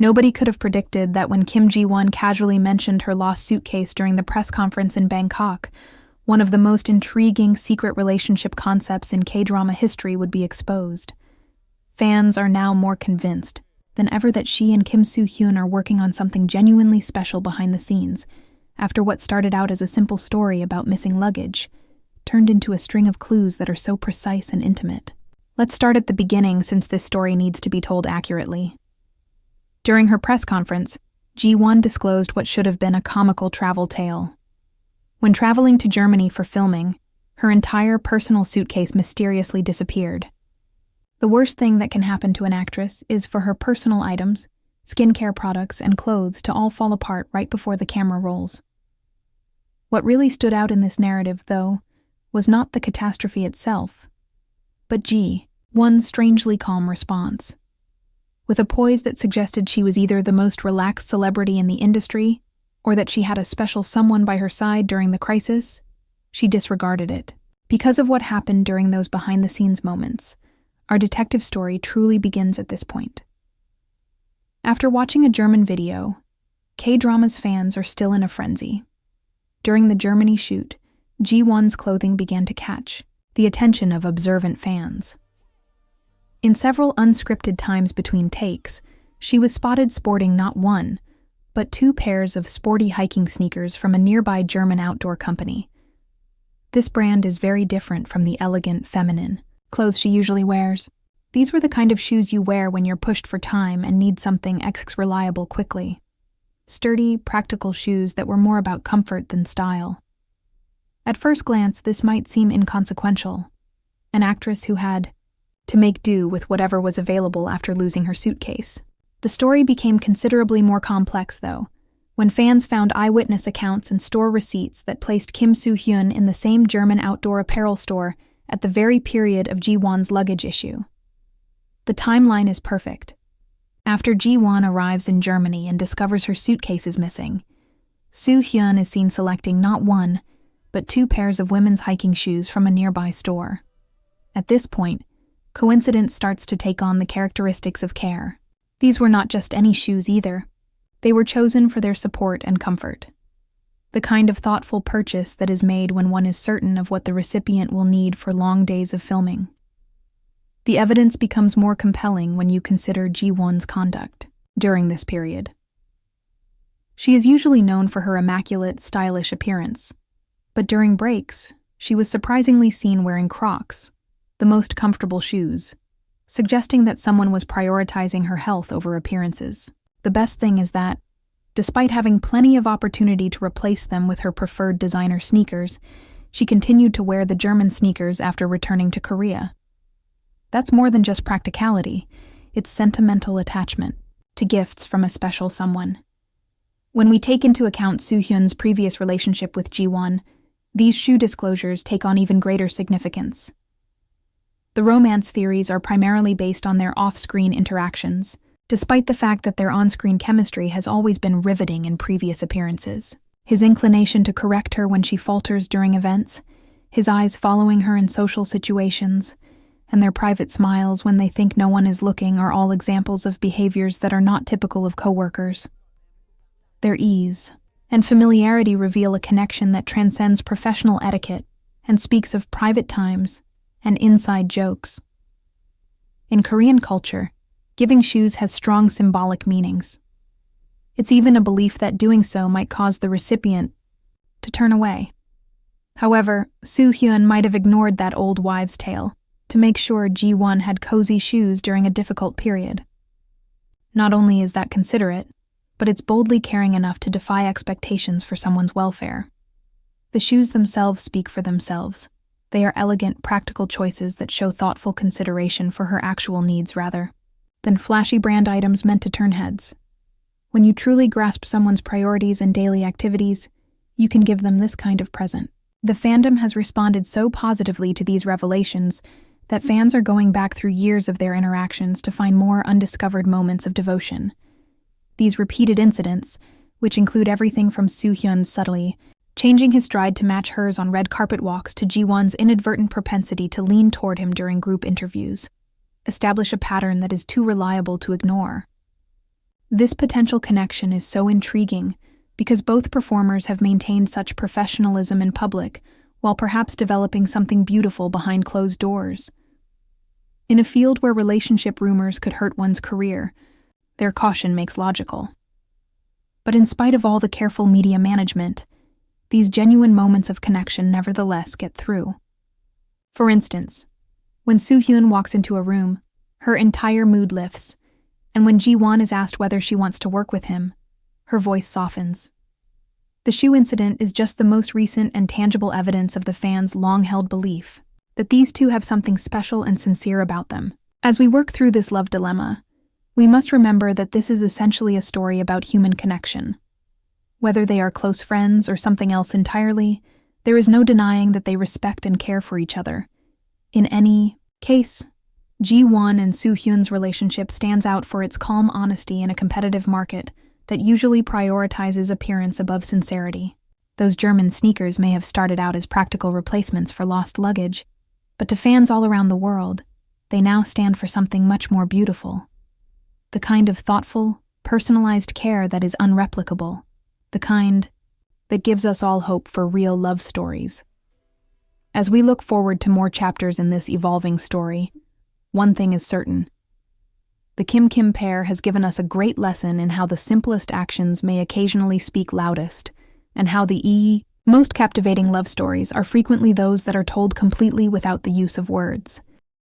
Nobody could have predicted that when Kim Ji-won casually mentioned her lost suitcase during the press conference in Bangkok, one of the most intriguing secret relationship concepts in K-drama history would be exposed. Fans are now more convinced than ever that she and Kim Soo Hyun are working on something genuinely special behind the scenes, after what started out as a simple story about missing luggage, turned into a string of clues that are so precise and intimate. Let's start at the beginning, since this story needs to be told accurately. During her press conference, Ji-won disclosed what should have been a comical travel tale. When traveling to Germany for filming, her entire personal suitcase mysteriously disappeared. The worst thing that can happen to an actress is for her personal items, skincare products, and clothes to all fall apart right before the camera rolls. What really stood out in this narrative, though, was not the catastrophe itself, but Ji-won's strangely calm response. With a poise that suggested she was either the most relaxed celebrity in the industry or that she had a special someone by her side during the crisis, she disregarded it. Because of what happened during those behind-the-scenes moments, our detective story truly begins at this point. After watching a German video, K-drama's fans are still in a frenzy. During the Germany shoot, Ji-won's clothing began to catch the attention of observant fans. In several unscripted times between takes, she was spotted sporting not one, but 2 pairs of sporty hiking sneakers from a nearby German outdoor company. This brand is very different from the elegant, feminine clothes she usually wears. These were the kind of shoes you wear when you're pushed for time and need something reliable quickly. Sturdy, practical shoes that were more about comfort than style. At first glance, this might seem inconsequential. An actress who had to make do with whatever was available after losing her suitcase. The story became considerably more complex, though, when fans found eyewitness accounts and store receipts that placed Kim Soo Hyun in the same German outdoor apparel store at the very period of Ji-won's luggage issue. The timeline is perfect. After Ji-won arrives in Germany and discovers her suitcase is missing, Soo Hyun is seen selecting not 1, but 2 pairs of women's hiking shoes from a nearby store. At this point, coincidence starts to take on the characteristics of care. These were not just any shoes either. They were chosen for their support and comfort. The kind of thoughtful purchase that is made when one is certain of what the recipient will need for long days of filming. The evidence becomes more compelling when you consider Ji-won's conduct during this period. She is usually known for her immaculate, stylish appearance, but during breaks, she was surprisingly seen wearing Crocs, the most comfortable shoes, suggesting that someone was prioritizing her health over appearances. The best thing is that, despite having plenty of opportunity to replace them with her preferred designer sneakers, she continued to wear the German sneakers after returning to Korea. That's more than just practicality, it's sentimental attachment to gifts from a special someone. When we take into account Soo Hyun's previous relationship with Ji-won, these shoe disclosures take on even greater significance. The romance theories are primarily based on their off-screen interactions, despite the fact that their on-screen chemistry has always been riveting in previous appearances. His inclination to correct her when she falters during events, his eyes following her in social situations, and their private smiles when they think no one is looking are all examples of behaviors that are not typical of coworkers. Their ease and familiarity reveal a connection that transcends professional etiquette and speaks of private times and inside jokes. In Korean culture, giving shoes has strong symbolic meanings. It's even a belief that doing so might cause the recipient to turn away. However, Soo Hyun might have ignored that old wives' tale to make sure Ji-won had cozy shoes during a difficult period. Not only is that considerate, but it's boldly caring enough to defy expectations for someone's welfare. The shoes themselves speak for themselves. They are elegant, practical choices that show thoughtful consideration for her actual needs rather than flashy brand items meant to turn heads. When you truly grasp someone's priorities and daily activities, you can give them this kind of present. The fandom has responded so positively to these revelations that fans are going back through years of their interactions to find more undiscovered moments of devotion. These repeated incidents, which include everything from Soo Hyun's subtly changing his stride to match hers on red carpet walks to Ji-won's inadvertent propensity to lean toward him during group interviews, establish a pattern that is too reliable to ignore. This potential connection is so intriguing because both performers have maintained such professionalism in public while perhaps developing something beautiful behind closed doors. In a field where relationship rumors could hurt one's career, their caution makes logical. But in spite of all the careful media management, these genuine moments of connection nevertheless get through. For instance, when Soo Hyun walks into a room, her entire mood lifts, and when Ji-won is asked whether she wants to work with him, her voice softens. The shoe incident is just the most recent and tangible evidence of the fans' long-held belief that these two have something special and sincere about them. As we work through this love dilemma, we must remember that this is essentially a story about human connection. Whether they are close friends or something else entirely, there is no denying that they respect and care for each other. In any case, Ji-won and Soo Hyun's relationship stands out for its calm honesty in a competitive market that usually prioritizes appearance above sincerity. Those German sneakers may have started out as practical replacements for lost luggage, but to fans all around the world, they now stand for something much more beautiful. The kind of thoughtful, personalized care that is unreplicable. The kind that gives us all hope for real love stories. As we look forward to more chapters in this evolving story, one thing is certain. The Kim pair has given us a great lesson in how the simplest actions may occasionally speak loudest, and how the most captivating love stories are frequently those that are told completely without the use of words.